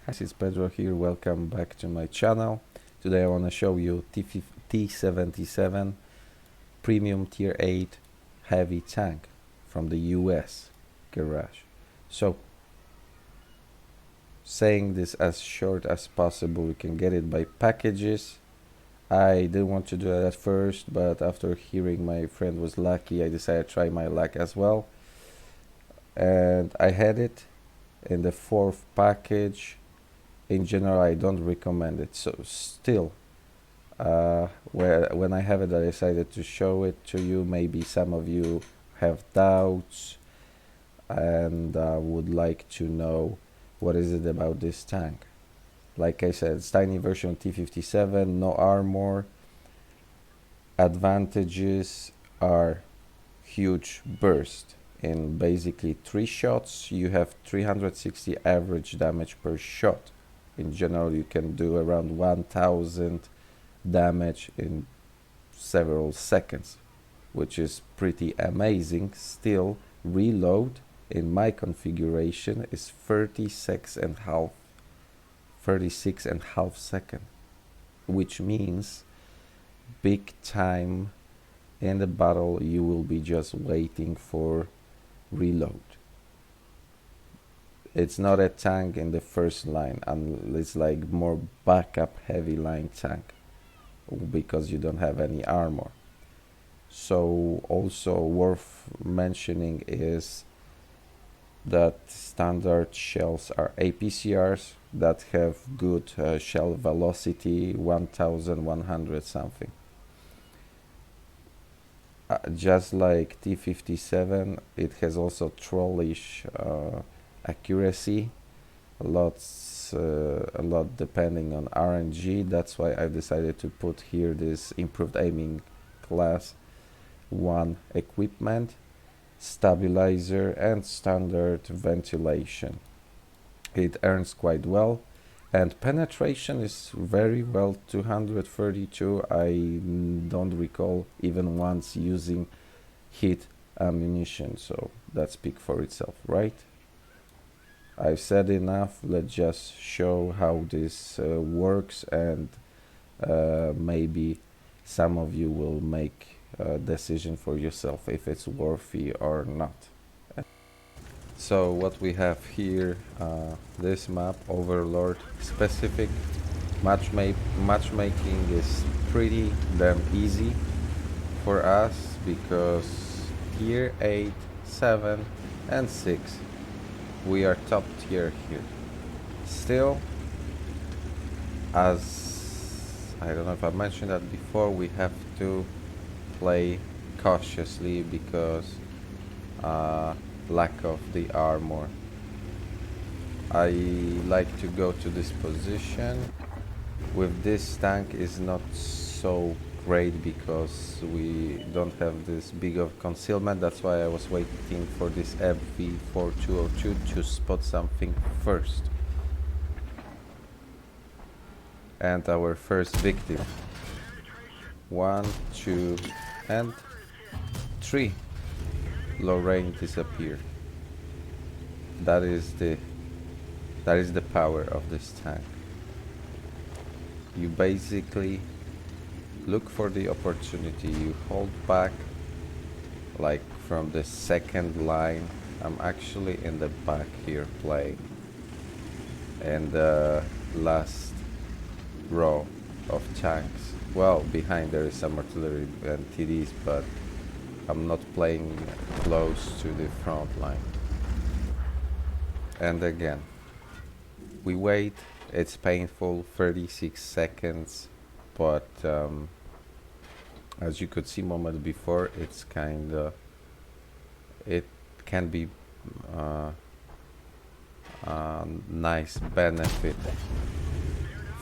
It's Pedro here, welcome back to my channel. Today I want to show you T77 Premium Tier 8 Heavy Tank from the US garage. So, saying this as short as possible, we can get it by packages. I didn't want to do that at first, but after hearing my friend was lucky, I decided to try my luck as well. And I had it in the 4th package. In general, I don't recommend it. So still, when I have it, I decided to show it to you. Maybe some of you have doubts and would like to know what is it about this tank. Like I said, it's tiny version T77, no armor. Advantages are huge burst. In basically 3 shots, you have 360 average damage per shot. In general, you can do around 1000 damage in several seconds, which is pretty amazing. Still, reload in my configuration is 36 and half second, which means big time in the battle you will be just waiting for reload. It's not a tank in the first line, and it's like more backup heavy line tank because you don't have any armor. So also worth mentioning is that standard shells are APCRs that have good shell velocity, 1100 something. Just like T57, it has also trollish accuracy, a lot depending on RNG. That's why I decided to put here this improved aiming class 1 equipment, stabilizer and standard ventilation. It earns quite well, and penetration is very well, 232. I don't recall even once using hit ammunition, so that speaks for itself, right? I've said enough. Let's just show how this works, and maybe some of you will make a decision for yourself if it's worthy or not. So what we have here, this map, Overlord specific, matchmaking is pretty damn easy for us because tier 8, 7 and 6 we are top tier here. Still, as I don't know if I mentioned that before, we have to play cautiously because lack of the armor. I like to go to this position. With this tank is not so great because we don't have this big of concealment. That's why I was waiting for this FV4202 to spot something first. And our first victim. 1, 2 and 3. Lorraine disappeared. That is the power of this tank. You basically look for the opportunity, you hold back, like from the second line. I'm actually in the back here playing, and the last row of tanks. Well, behind there is some artillery and TDs, but I'm not playing close to the front line. And again, we wait. It's painful, 36 seconds, but as you could see moment before, it's it can be nice benefit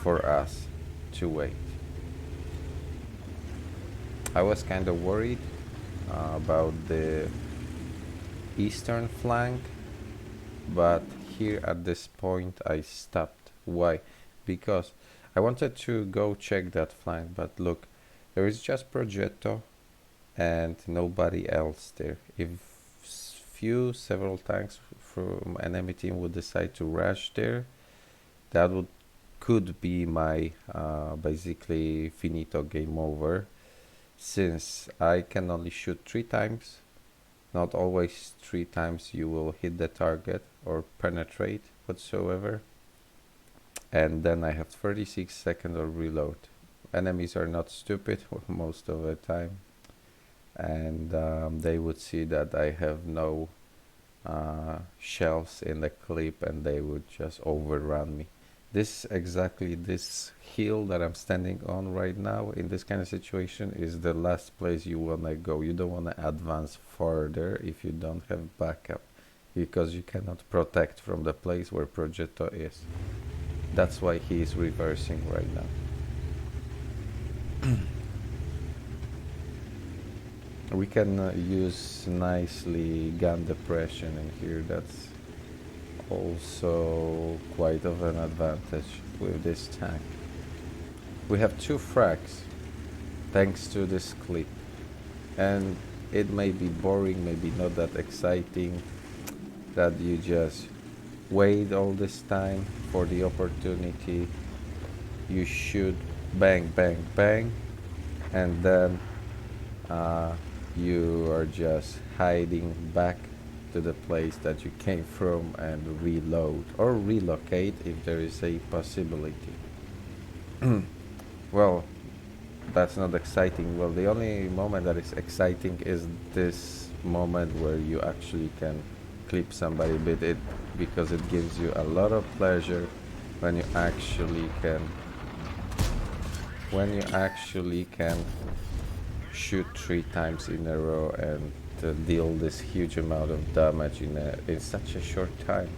for us to wait. I was kind of worried about the eastern flank, but here at this point I stopped. Why? Because I wanted to go check that flank, but look, there is just Progetto and nobody else there. If several tanks from enemy team would decide to rush there, that would could be my basically finito game over, since I can only shoot 3 times. Not always 3 times you will hit the target or penetrate whatsoever. And then I have 36 seconds of reload. Enemies are not stupid most of the time, and they would see that I have no shells in the clip, and they would just overrun me. This hill that I'm standing on right now in this kind of situation is the last place you wanna go. You don't wanna advance further if you don't have backup, because you cannot protect from the place where Progetto is. That's why he is reversing right now. We can use nicely gun depression in here. That's also quite of an advantage with this tank. We have 2 frags thanks to this clip, and it may be boring, maybe not that exciting, that you just wait all this time for the opportunity, you shoot, bang bang bang, and then you are just hiding back to the place that you came from and reload or relocate if there is a possibility. Well, that's not exciting. Well, the only moment that is exciting is this moment where you actually can clip somebody, but because it gives you a lot of pleasure when you actually can shoot 3 times in a row and deal this huge amount of damage in such a short time.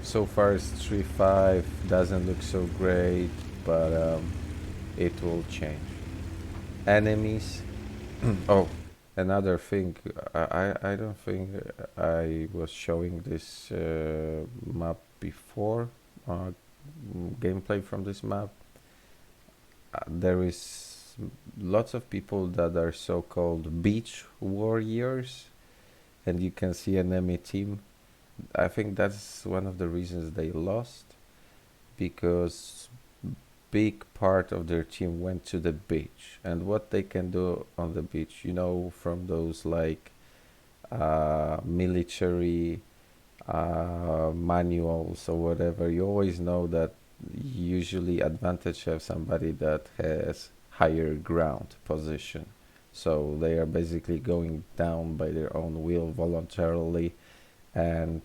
So far it's 3-5, doesn't look so great, but it will change. Enemies. Oh, another thing, I don't think I was showing this map before, gameplay from this map. There is lots of people that are so-called beach warriors, and you can see an enemy team. I think that's one of the reasons they lost, because big part of their team went to the beach, and what they can do on the beach, you know, from those like military manuals or whatever, you always know that usually advantage have somebody that has higher ground position, so they are basically going down by their own will voluntarily, and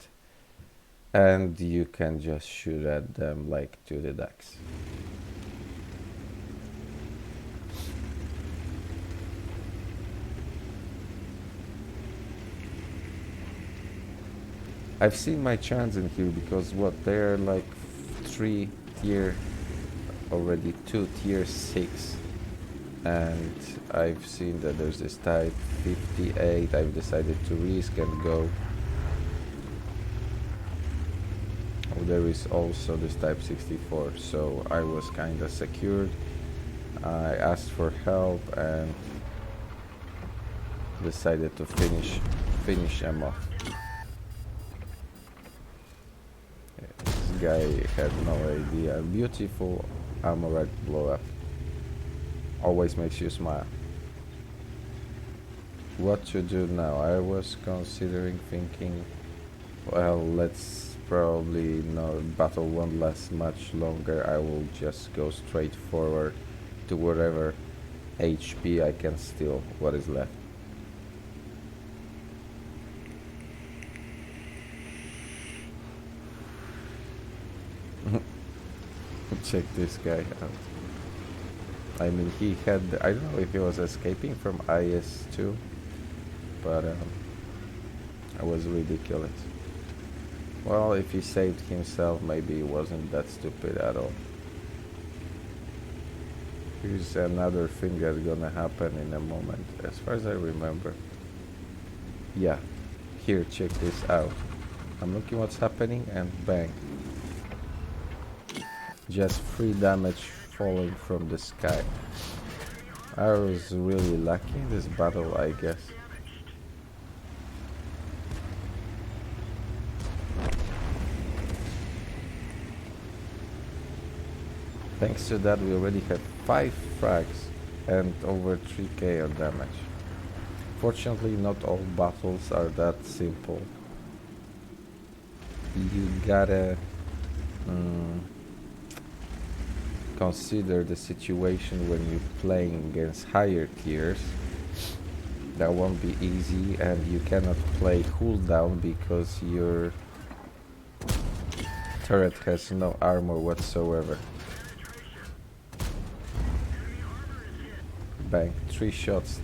you can just shoot at them like to the decks. I've seen my chance in here because they're like 3 tier already, 2 tier 6, and I've seen that there's this type 58. I've decided to risk and go. Oh, there is also this type 64, so I was kinda secured. I asked for help and decided to finish them off. This guy had no idea. Beautiful armored blow up. Always makes you smile. What to do now? I was thinking, well, let's probably not, battle won't last much longer. I will just go straight forward to whatever HP I can steal, what is left. Check this guy out. I mean, he had, I don't know if he was escaping from IS-2, but it was ridiculous. Well, if he saved himself, maybe he wasn't that stupid at all. Here's another thing that's gonna happen in a moment, as far as I remember. Yeah, here, check this out. I'm looking what's happening, and bang. Just 3 damage falling from the sky. I was really lucky in this battle, I guess. Thanks to that, we already had 5 frags and over 3k of damage. Fortunately, not all battles are that simple. You gotta consider the situation when you're playing against higher tiers. That won't be easy, and you cannot play cooldown because your turret has no armor whatsoever. Bang, 3 shots.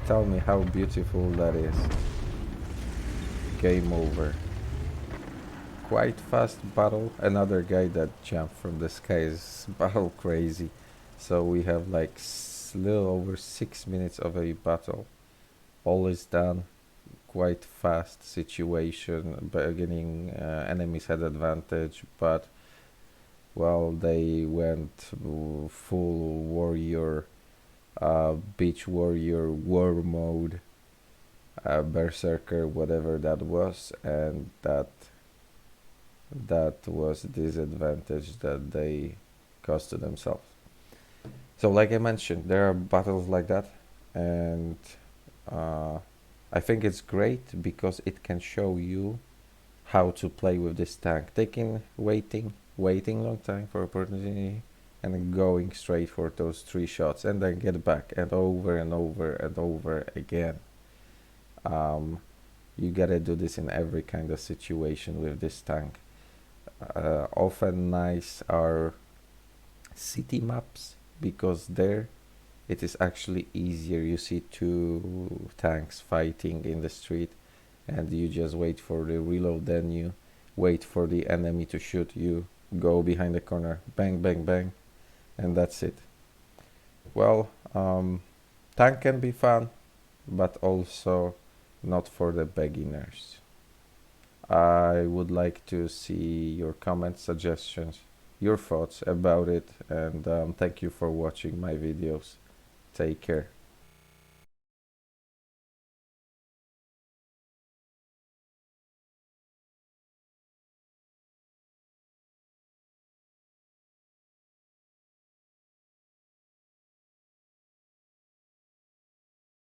Tell me how beautiful that is. Game over. Quite fast battle. Another guy that jumped from the sky is battle crazy. So we have like little over 6 minutes of a battle. All is done. Quite fast situation. Beginning enemies had advantage, but well, they went full warrior, beach warrior, war mode, berserker, whatever that was, and that was disadvantage that they caused to themselves. So like I mentioned, there are battles like that, and I think it's great because it can show you how to play with this tank, waiting long time for opportunity, and then going straight for those 3 shots, and then get back, and over and over and over again. You gotta do this in every kind of situation with this tank. Often nice are city maps, because there it is actually easier. You see 2 tanks fighting in the street, and you just wait for the reload, then you wait for the enemy to shoot you, go behind the corner, bang bang bang, and that's it. Well, tank can be fun, but also not for the beginners. I would like to see your comments, suggestions, your thoughts about it, and thank you for watching my videos. Take care.